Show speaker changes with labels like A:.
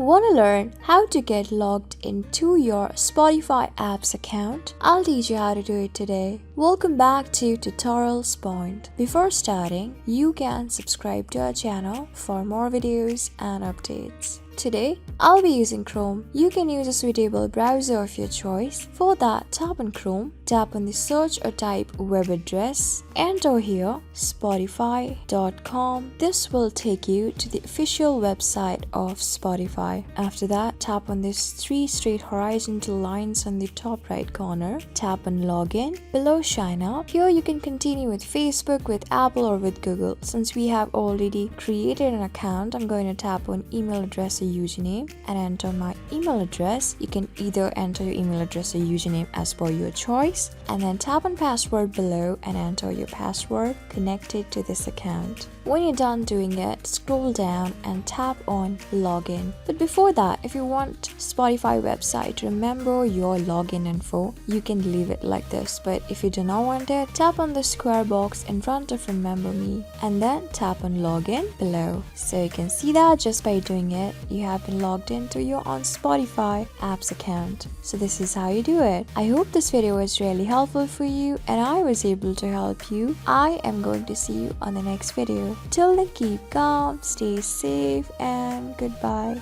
A: Want to learn how to get logged into your Spotify apps account? I'll teach you how to do it today. Welcome back to Tutorials Point. Before starting, you can subscribe to our channel for more videos and updates. Today, I'll be using Chrome. You can use a suitable browser of your choice. For that, tap on Chrome, tap on the search or type web address, enter here spotify.com. This will take you to the official website of Spotify. After that, tap on these 3 straight horizontal lines on the top right corner. Tap on login. Below sign up. Here you can continue with Facebook, with Apple or with Google. Since we have already created an account, I'm going to tap on email address or username and enter my email address. You can either enter your email address or username as per your choice, and then tap on password below and enter your password connected to this account. When you're done doing it, scroll down and tap on login. But before that, if you want Spotify website to remember your login info, you can leave it like this. But if you do not want it, tap on the square box in front of remember me and then tap on login below. So you can see that just by doing it, you have been logged into your own Spotify apps account. So this is how you do it. I hope this video was really helpful for you and I was able to help you. I am going to see you on the next video. Till then, keep calm, stay safe, and goodbye.